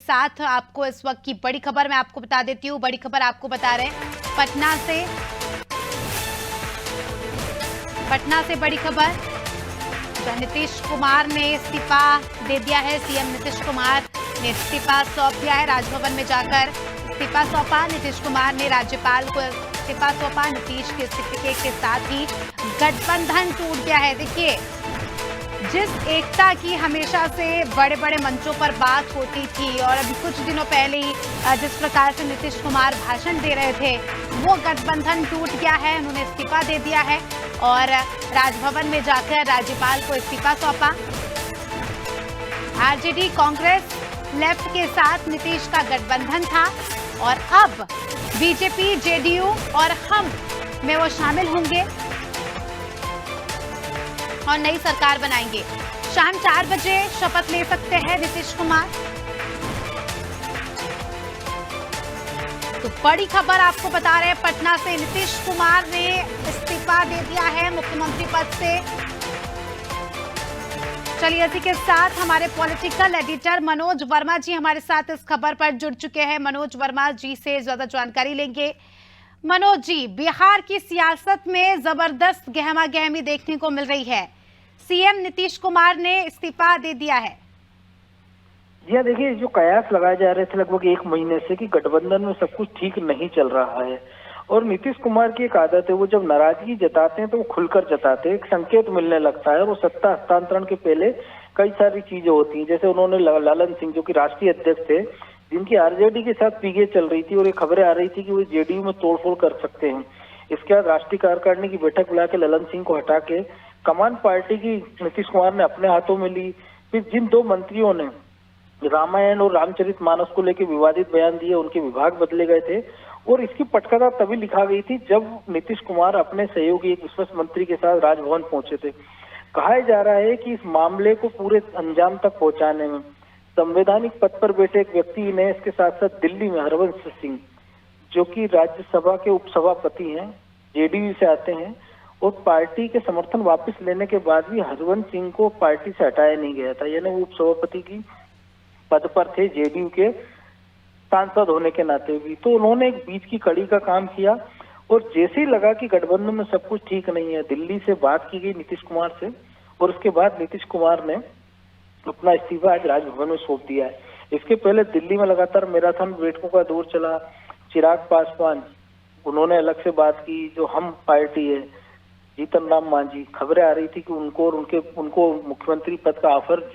साथ आपको इस वक्त की बड़ी खबर मैं आपको बता देती हूँ। बड़ी खबर आपको बता रहे हैं पटना से बड़ी खबर। नीतीश कुमार ने इस्तीफा दे दिया है। सीएम नीतीश कुमार ने इस्तीफा सौंप दिया है। राजभवन में जाकर इस्तीफा सौंपा। नीतीश कुमार ने राज्यपाल को इस्तीफा सौंपा। नीतीश के इस्तीफे के साथ ही गठबंधन टूट गया है। देखिए, जिस एकता की हमेशा से बड़े बड़े मंचों पर बात होती थी और अभी कुछ दिनों पहले ही जिस प्रकार से नीतीश कुमार भाषण दे रहे थे, वो गठबंधन टूट गया है। उन्होंने इस्तीफा दे दिया है और राजभवन में जाकर राज्यपाल को इस्तीफा सौंपा। आरजेडी कांग्रेस लेफ्ट के साथ नीतीश का गठबंधन था और अब बीजेपी जेडीयू और हम में वो शामिल होंगे और नई सरकार बनाएंगे। शाम 4 बजे शपथ ले सकते हैं नीतीश कुमार। तो बड़ी खबर आपको बता रहे हैं पटना से, नीतीश कुमार ने इस्तीफा दे दिया है मुख्यमंत्री पद से। चलिए, इसी के साथ हमारे पॉलिटिकल एडिटर मनोज वर्मा जी हमारे साथ इस खबर पर जुड़ चुके हैं। मनोज वर्मा जी से ज्यादा जानकारी लेंगे। मनोज जी, बिहार की सियासत में जबरदस्त गहमा गहमी देखने को मिल रही है। सीएम नीतीश कुमार ने इस्तीफा दे दिया है। जी हाँ, देखिए, जो कयास लगाए जा रहे थे लगभग 1 महीने से कि गठबंधन में सब कुछ ठीक नहीं चल रहा है और नीतीश कुमार की एक आदत है, वो जब नाराजगी जताते हैं तो वो खुलकर जताते हैं, एक संकेत मिलने लगता है। और वो सत्ता हस्तांतरण के पहले कई सारी चीजें होती हैं, जैसे उन्होंने ललन सिंह जो कि राष्ट्रीय अध्यक्ष थे, जिनकी आरजेडी के साथ पीगे चल रही थी और ये खबरें आ रही थी कि वो जेडीयू में तोड़फोड़ कर सकते हैं। इसके बाद राष्ट्रीय कार्यकारिणी की बैठक बुला के ललन सिंह को हटा के कमान पार्टी की नीतीश कुमार ने अपने हाथों में ली। फिर जिन 2 मंत्रियों ने रामायण और रामचरितमानस को लेकर विवादित बयान दिए, उनके विभाग बदले गए थे और इसकी पटकथा तभी लिखा गई थी जब नीतीश कुमार अपने सहयोगी एक विश्वस्त मंत्री के साथ राजभवन पहुंचे थे। कहा जा रहा है कि इस मामले को पूरे अंजाम तक पहुंचाने में संवैधानिक पद पर बैठे एक व्यक्ति ने, इसके साथ साथ दिल्ली में हरवंश सिंह जो कि राज्यसभा के उपसभापति हैं, जेडीयू से आते हैं और पार्टी के समर्थन वापस लेने के बाद भी हरवंश सिंह को पार्टी से हटाया नहीं गया था। यानी वो उपसभापति की पद पर थे जेडीयू के सांसद होने के नाते भी। तो उन्होंने एक बीच की कड़ी का काम किया और जैसे ही लगा कि गठबंधन में सब कुछ ठीक नहीं है, दिल्ली से बात की गई नीतीश कुमार से और उसके बाद नीतीश कुमार ने अपना इस्तीफा आज राजभवन में सौंप दिया है। इसके पहले दिल्ली में लगातार मैराथन बैठकों का दौर चला। चिराग पासवान, उन्होंने अलग से बात की। जो हम पार्टी है, जीतन राम मांझी, खबरें आ रही थी कि उनको मुख्यमंत्री पद का ऑफर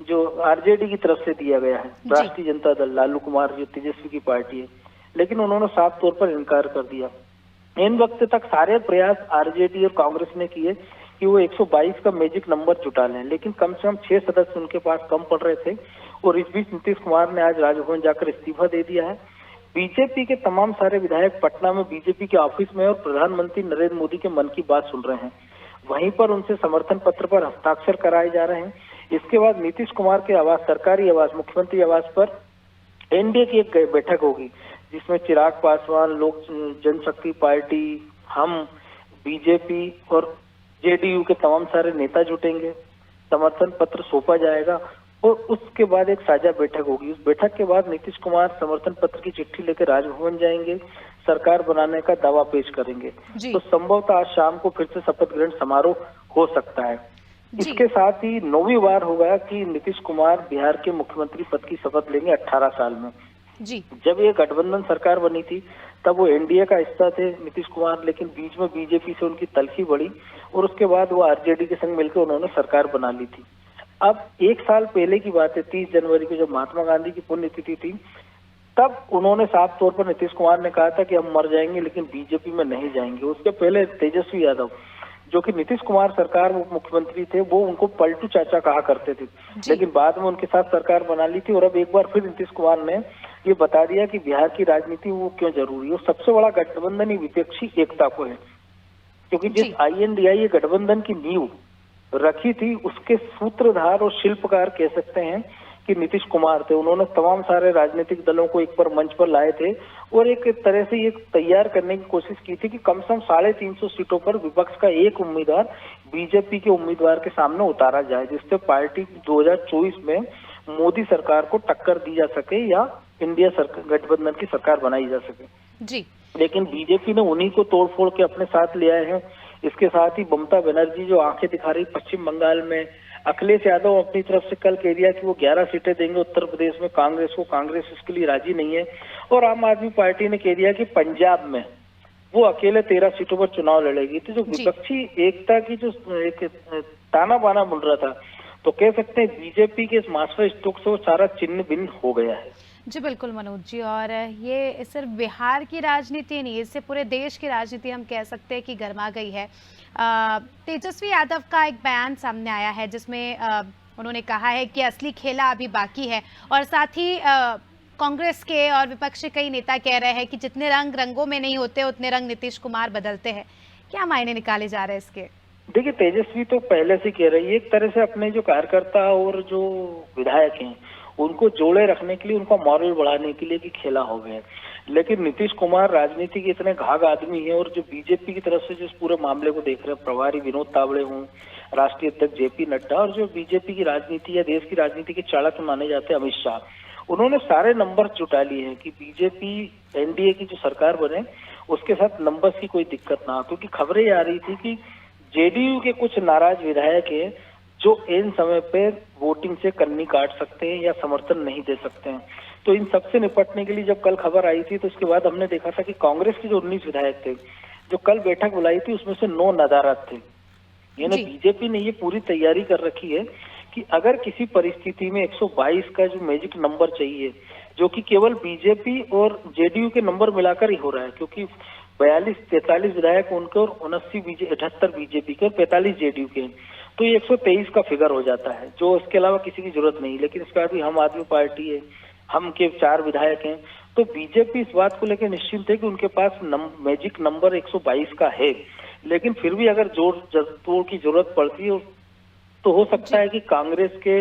जो आरजेडी की तरफ से दिया गया है, राष्ट्रीय जनता दल, लालू कुमार जो तेजस्वी की पार्टी है, लेकिन उन्होंने साफ तौर पर इनकार कर दिया। इन वक्त तक सारे प्रयास आरजेडी और कांग्रेस ने किए कि वो 122 का मैजिक नंबर जुटा लें, लेकिन कम से कम 6 सदस्य उनके पास कम पड़ रहे थे और इस बीच नीतीश कुमार ने आज राजभवन जाकर इस्तीफा दे दिया है। बीजेपी के तमाम सारे विधायक पटना में बीजेपी के ऑफिस में और प्रधानमंत्री नरेंद्र मोदी के मन की बात सुन रहे हैं। वहीं पर उनसे समर्थन पत्र पर हस्ताक्षर कराए जा रहे हैं। इसके बाद नीतीश कुमार के आवास, सरकारी आवास, मुख्यमंत्री आवास पर एनडीए की एक बैठक होगी जिसमें चिराग पासवान, लोक जनशक्ति पार्टी, हम, बीजेपी और जेडीयू के तमाम सारे नेता जुटेंगे। समर्थन पत्र सौंपा जाएगा और उसके बाद एक साझा बैठक होगी। उस बैठक के बाद नीतीश कुमार समर्थन पत्र की चिट्ठी लेकर राजभवन जाएंगे, सरकार बनाने का दावा पेश करेंगे। तो संभवतः आज शाम को फिर से शपथ ग्रहण समारोह हो सकता है। इसके साथ ही 9वीं बार होगा कि नीतीश कुमार बिहार के मुख्यमंत्री पद की शपथ लेंगे 18 साल में। जब ये गठबंधन सरकार बनी थी तब वो एनडीए का हिस्सा थे नीतीश कुमार, लेकिन बीच में बीजेपी से उनकी तल्खी बढ़ी और उसके बाद वो आरजेडी के संग मिलकर उन्होंने सरकार बना ली थी। अब 1 साल पहले की बात है, 30 जनवरी को जब महात्मा गांधी की पुण्यतिथि थी, तब उन्होंने साफ तौर पर नीतीश कुमार ने कहा था कि हम मर जाएंगे लेकिन बीजेपी में नहीं जाएंगे। उसके पहले तेजस्वी यादव जो कि नीतीश कुमार सरकार में मुख्यमंत्री थे, वो उनको पलटू चाचा कहा करते थे, लेकिन बाद में उनके साथ सरकार बना ली थी। और अब एक बार फिर नीतीश कुमार ने ये बता दिया कि बिहार की राजनीति वो क्यों जरूरी है। सबसे बड़ा गठबंधन ही विपक्षी एकता को है, क्योंकि जिस INDI गठबंधन की नींव रखी थी उसके सूत्रधार और शिल्पकार कह सकते हैं कि नीतीश कुमार थे। उन्होंने तमाम सारे राजनीतिक दलों को एक पर मंच पर लाए थे और एक तरह से ये तैयार करने की कोशिश की थी कि कम से कम 350 सीटों पर विपक्ष का एक उम्मीदवार बीजेपी के उम्मीदवार के सामने उतारा जाए, जिससे पार्टी 2024 में मोदी सरकार को टक्कर दी जा सके या इंडिया गठबंधन की सरकार बनाई जा सके। जी। लेकिन बीजेपी ने उन्हीं को तोड़फोड़ के अपने साथ ले आए हैं। इसके साथ ही ममता बनर्जी जो आंखें दिखा रही पश्चिम बंगाल में, अखिलेश यादव अपनी तरफ से कल कह दिया कि वो 11 सीटें देंगे उत्तर प्रदेश में कांग्रेस को, कांग्रेस उसके लिए राजी नहीं है। और आम आदमी पार्टी ने कह दिया कि पंजाब में वो अकेले 13 सीटों पर चुनाव लड़ेगी। तो जो विपक्षी एकता की जो एक ताना बाना मिल रहा था, तो कह सकते हैं बीजेपी के इस मास्टर स्ट्रोक से वो सारा चिन्ह भिन्न हो गया है। जी बिल्कुल मनोज जी, और ये सिर्फ बिहार की राजनीति नहीं, इससे पूरे देश की राजनीति हम कह सकते हैं कि गर्मा गई है। तेजस्वी यादव का एक बयान सामने आया है जिसमें उन्होंने कहा है कि असली खेला अभी बाकी है, और साथ ही कांग्रेस के और विपक्ष के कई नेता कह रहे हैं कि जितने रंग रंगों में नहीं होते उतने रंग नीतीश कुमार बदलते हैं। क्या मायने निकाले जा रहे हैं इसके? देखिए, तेजस्वी तो पहले से कह रही है, एक तरह से अपने जो कार्यकर्ता और जो विधायक हैं उनको जोड़े रखने के लिए, उनका मॉरल बढ़ाने के लिए कि खेला हो गया। लेकिन नीतीश कुमार राजनीति के इतने घाघ आदमी है, और जो बीजेपी की तरफ से जिस पूरे मामले को देख रहे हैं, प्रभारी विनोद तावड़े हों, राष्ट्रीय अध्यक्ष जेपी नड्डा, और जो बीजेपी की राजनीति या देश की राजनीति के चाणक्य माने जाते हैं अमित शाह, उन्होंने सारे नंबर जुटा लिए हैं कि बीजेपी एनडीए की जो सरकार बने उसके साथ नंबर्स की कोई दिक्कत ना हो। क्योंकि खबरें आ रही थी कि जेडीयू के कुछ नाराज विधायक हैं जो इन समय पे वोटिंग से कन्नी काट सकते हैं या समर्थन नहीं दे सकते हैं। तो इन सबसे निपटने के लिए जब कल खबर आई थी, तो उसके बाद हमने देखा था कि कांग्रेस के जो 19 विधायक थे जो कल बैठक बुलाई थी, उसमें से 9 नदारद थे। यानी बीजेपी ने ये पूरी तैयारी कर रखी है कि अगर किसी परिस्थिति में 122 का जो मैजिक नंबर चाहिए, जो कि केवल बीजेपी और जेडीयू के नंबर मिलाकर ही हो रहा है, क्योंकि 43 विधायक उनके और 78 बीजेपी के और 45 जेडीयू के, तो ये 123 का फिगर हो जाता है, जो इसके अलावा किसी की जरूरत नहीं। लेकिन इसके बाद भी हम आदमी पार्टी है, हम के 4 विधायक हैं, तो बीजेपी इस बात को लेकर निश्चिंत है कि उनके पास मैजिक नंबर 122 का है। लेकिन फिर भी अगर जोड़ की जरूरत पड़ती है तो हो सकता है कि कांग्रेस के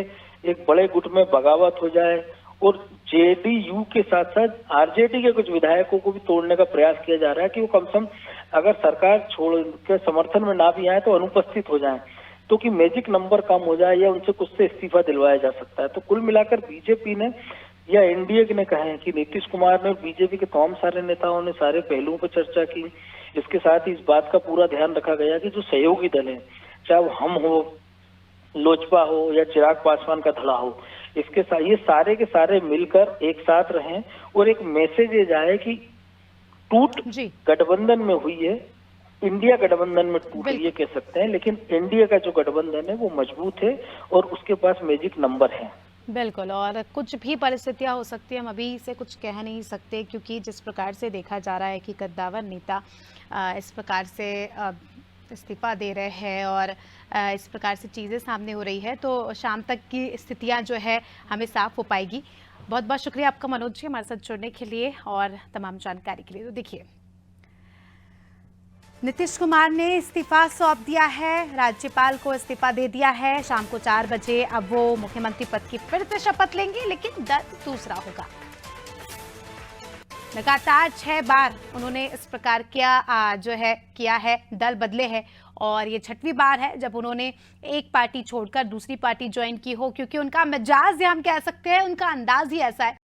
एक बड़े गुट में बगावत हो जाए, और जेडीयू के साथ साथ आरजेडी के कुछ विधायकों को भी तोड़ने का प्रयास किया जा रहा है कि वो कम से कम अगर सरकार छोड़ के समर्थन में ना भी आए तो अनुपस्थित हो जाए, तो कि मैजिक नंबर कम हो जाए या उनसे कुछ से इस्तीफा दिलवाया जा सकता है। तो कुल मिलाकर बीजेपी ने या एनडीए ने कहा है कि नीतीश कुमार ने और बीजेपी के तमाम सारे नेताओं ने सारे पहलुओं पर चर्चा की। इसके साथ ही इस बात का पूरा ध्यान रखा गया कि जो सहयोगी दल है, चाहे वो हम हो, लोजपा हो या चिराग पासवान का धड़ा हो, इसके साथ ये सारे के सारे मिलकर एक साथ रहें और एक मैसेज ये जाए कि टूट गठबंधन में हुई है, इंडिया गठबंधन में टूट ये कह सकते हैं, लेकिन इंडिया का जो गठबंधन है वो मजबूत है और उसके पास मैजिक नंबर है। बिल्कुल, और कुछ भी परिस्थितियां हो सकती है, हम अभी से कुछ कह नहीं सकते, क्योंकि जिस प्रकार से देखा जा रहा है कि कद्दावर नेता इस प्रकार से इस्तीफा दे रहे हैं और इस प्रकार से चीज़ें सामने हो रही है, तो शाम तक की स्थितियां जो है हमें साफ हो पाएगी। बहुत बहुत शुक्रिया आपका मनोज जी, हमारे साथ जुड़ने के लिए और तमाम जानकारी के लिए। तो देखिए, नीतीश कुमार ने इस्तीफा सौंप दिया है, राज्यपाल को इस्तीफा दे दिया है। शाम को 4 बजे अब वो मुख्यमंत्री पद की फिर से शपथ लेंगे, लेकिन दल दूसरा होगा। लगातार 6 बार उन्होंने इस प्रकार किया है, दल बदले हैं, और ये 6वीं बार है जब उन्होंने एक पार्टी छोड़कर दूसरी पार्टी ज्वाइन की हो, क्योंकि उनका मिजाज, या हम कह सकते हैं उनका अंदाज ही ऐसा है